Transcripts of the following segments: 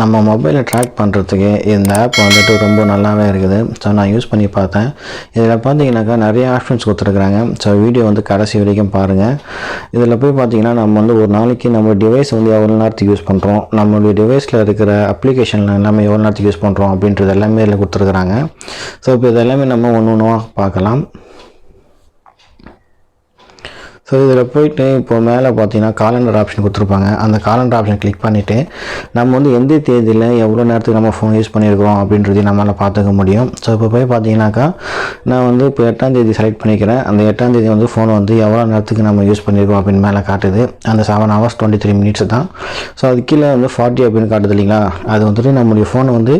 நம்ம மொபைலை ட்ராக் பண்ணுறதுக்கு இந்த ஆப் வந்துட்டு ரொம்ப நல்லாவே இருக்குது. ஸோ நான் யூஸ் பண்ணி பார்த்தேன். இதில் பார்த்தீங்கன்னாக்கா நிறைய ஆப்ஷன்ஸ் கொடுத்துருக்குறாங்க. ஸோ வீடியோ வந்து கடைசி வரைக்கும் பாருங்கள். இதில் போய் பார்த்தீங்கன்னா நம்ம வந்து ஒரு நாளைக்கு நம்ம டிவைஸ் வந்து எவ்வளோ நேரத்துக்கு யூஸ் பண்ணுறோம், நம்மளுடைய டிவைஸில் இருக்கிற அப்ளிகேஷன் எல்லாமே எவ்வளோ நேரத்துக்கு யூஸ் பண்ணுறோம் அப்படின்றது எல்லாமே இதில் கொடுத்துருக்குறாங்க. ஸோ இப்போ இது எல்லாமே நம்ம ஒன்று ஒன்றுவா பார்க்கலாம். ஸோ இதில் போய்ட்டு இப்போ மேலே பார்த்தீங்கன்னா காலண்டர் ஆப்ஷன் கொடுத்துருப்பாங்க. அந்த காலண்டர் ஆப்ஷன் கிளிக் பண்ணிவிட்டு நம்ம வந்து எந்த தேதியில் எவ்வளோ நேரத்துக்கு நம்ம ஃபோன் யூஸ் பண்ணியிருக்கிறோம் அப்படின்றதையும் நம்மளால் பார்த்துக்க முடியும். ஸோ இப்போ போய் பார்த்தீங்கன்னாக்கா நான் வந்து இப்போ 8ஆம் தேதி செலக்ட் பண்ணிக்கிறேன். அந்த 8ஆம் தேதி வந்து ஃபோன் வந்து எவ்வளோ நேரத்துக்கு நம்ம யூஸ் பண்ணியிருக்கோம் அப்படின்னு மேலே காட்டுது. அந்த 7 hours 23 minutes தான். ஸோ அது கீழே வந்து 40 அப்படின்னு காட்டுது இல்லைங்களா, அது வந்துட்டு நம்மளுடைய ஃபோனை வந்து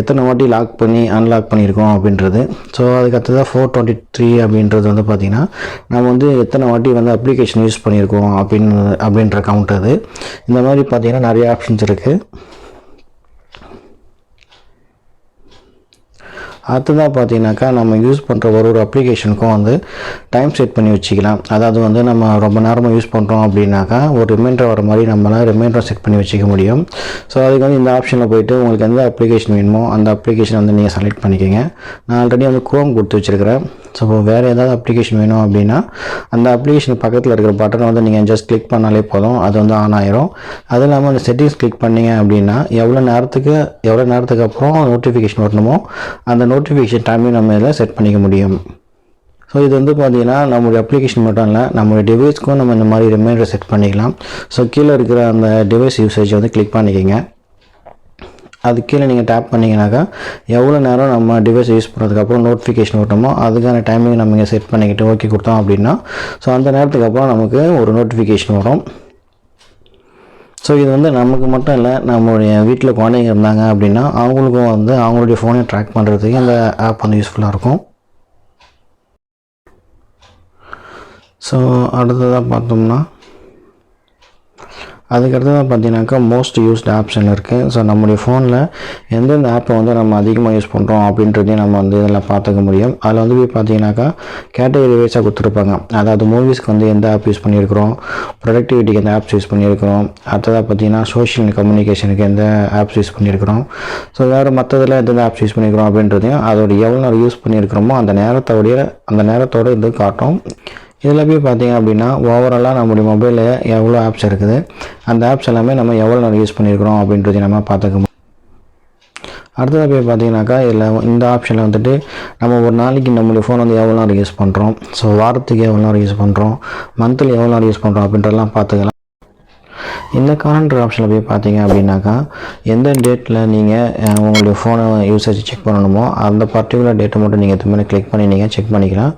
எத்தனை வாட்டி லாக் பண்ணி அன்லாக் பண்ணியிருக்கோம் அப்படின்றது. ஸோ அதுக்கடுத்ததாக 423 அப்படின்றது வந்து பார்த்திங்கன்னா நம்ம வந்து எத்தனை வாட்டி வந்து அப்ளிகேஷன் யூஸ் பண்ணியிருக்கோம் அப்படின்ற கவுண்ட் அது. இந்த மாதிரி பார்த்தீங்கன்னா நிறைய ஆப்ஷன்ஸ் இருக்குது. அடுத்ததாக பார்த்தீங்கன்னாக்கா நம்ம யூஸ் பண்ணுற ஒரு அப்ளிகேஷனுக்கும் வந்து டைம் செட் பண்ணி வச்சுக்கலாம். அதாவது வந்து நம்ம ரொம்ப நேரமாக யூஸ் பண்ணுறோம் அப்படின்னாக்கா ஒரு ரிமைண்டர் வர மாதிரி நம்மளால் ரிமைண்டர் செட் பண்ணி வச்சுக்க முடியும். ஸோ அதுக்கு வந்து இந்த ஆப்ஷனில் போய்ட்டு உங்களுக்கு எந்த அப்ளிகேஷன் வேணுமோ அந்த அப்ளிகேஷன் வந்து நீங்கள் செலக்ட் பண்ணிக்கோங்க. நான் ஆல்ரெடி வந்து குரோம் கொடுத்து வச்சுருக்கிறேன். ஸோ வேறு ஏதாவது அப்ளிகேஷன் வேணும் அப்படின்னா அந்த அப்ளிகேஷன் பக்கத்தில் இருக்கிற பட்டனை வந்து நீங்கள் ஜஸ்ட் கிளிக் பண்ணாலே போதும், அது வந்து ஆன் ஆயிரும். அது இல்லாமல் அந்த செட்டிங்ஸ் கிளிக் பண்ணிங்க அப்படின்னா எவ்வளோ நேரத்துக்கு அப்புறம் நோட்டிஃபிகேஷன் வரணுமோ அந்த நோட்டிஃபிகேஷன் டைமையும் நம்ம இதில் செட் பண்ணிக்க முடியும். ஸோ இது வந்து பார்த்திங்கன்னா நம்மளுடைய அப்ளிகேஷன் மட்டும் இல்லை, நம்மளுடைய டிவைஸ்க்கும் நம்ம இந்த மாதிரி ரிமைண்டர் செட் பண்ணிக்கலாம். ஸோ கீழே இருக்கிற அந்த டிவைஸ் யூசேஜ் வந்து கிளிக் பண்ணிக்கோங்க. அது கீழே நீங்கள் டேப் பண்ணிங்கனாக்கா எவ்வளோ நேரம் நம்ம டிவைஸ் யூஸ் பண்ணுறதுக்கப்புறம் நோட்டிஃபிகேஷன் வரணுமோ அதுக்கான டைமிங் நம்ம இங்கே செட் பண்ணிக்கிட்டு ஓகே கொடுத்தோம் அப்படின்னா ஸோ அந்த நேரத்துக்கு அப்புறம் நமக்கு ஒரு நோட்டிஃபிகேஷன் வரும். ஸோ இது வந்து நமக்கு மட்டும் இல்லை, நம்மளுடைய வீட்டில் குழந்தைங்க இருந்தாங்க அப்படின்னா அவங்களுக்கும் வந்து அவங்களுடைய ஃபோனை ட்ராக் பண்ணுறதுக்கு அந்த ஆப் வந்து யூஸ்ஃபுல்லாக இருக்கும். ஸோ அடுத்ததாக பார்த்தோம்னா அதுக்கடுத்ததாக பார்த்தீங்கன்னாக்கா மோஸ்ட் யூஸ்டு ஆப்ஷன் இருக்குது. ஸோ நம்முடைய ஃபோனில் எந்தெந்த ஆப்பை வந்து நம்ம அதிகமாக யூஸ் பண்ணுறோம் அப்படின்றதையும் நம்ம வந்து இதில் பார்த்துக்க முடியும். அதில் வந்து போய் பார்த்தீங்கன்னாக்கா கேட்டகரி வைஸாக கொடுத்துருப்பாங்க. அதாவது மூவிஸ்க்கு வந்து எந்த ஆப் யூஸ் பண்ணியிருக்கிறோம், ப்ரொடக்டிவிட்டிக்கு எந்த ஆப்ஸ் யூஸ் பண்ணியிருக்கிறோம், அடுத்ததாக பார்த்தீங்கன்னா சோஷியல் கம்யூனிகேஷனுக்கு எந்த ஆப்ஸ் யூஸ் பண்ணியிருக்கிறோம், ஸோ வேறு மற்றதில் எந்தெந்த ஆப்ஸ் யூஸ் பண்ணியிருக்கிறோம் அப்படின்றதையும் அதோட எவ்வளோ நேரம் யூஸ் பண்ணியிருக்கிறோமோ அந்த நேரத்தோடு இது காட்டும். இதில் போய் பார்த்தீங்க அப்படின்னா ஓவராலாக நம்முடைய மொபைலில் எவ்வளோ ஆப்ஸ் இருக்குது, அந்த ஆப்ஸ் எல்லாமே நம்ம எவ்வளோ நேரம் யூஸ் பண்ணியிருக்கிறோம் அப்படின்றதையும் நம்ம பார்த்துக்க முடியும். அடுத்ததாக போய் பார்த்தீங்கன்னாக்கா இதில் இந்த ஆப்ஷனில் வந்துட்டு நம்ம ஒரு நாளைக்கு நம்மளுடைய ஃபோன் வந்து எவ்வளோ நேரம் யூஸ் பண்ணுறோம், ஸோ வாரத்துக்கு எவ்வளோ நேரம் யூஸ் பண்ணுறோம், மந்த்லி எவ்வளோ நேரம் யூஸ் பண்ணுறோம் அப்படின்றதெல்லாம் பார்த்துக்கலாம். இந்த காலண்டர் ஆப்ஷனில் போய் பார்த்தீங்க அப்படின்னாக்கா எந்த டேட்டில் நீங்கள் உங்களுடைய ஃபோனை யூசேஜ் செக் பண்ணணுமோ அந்த பர்டிகுலர் டேட்டை மட்டும் நீங்கள் எதுவுமே கிளிக் பண்ணி நீங்கள் செக் பண்ணிக்கலாம்.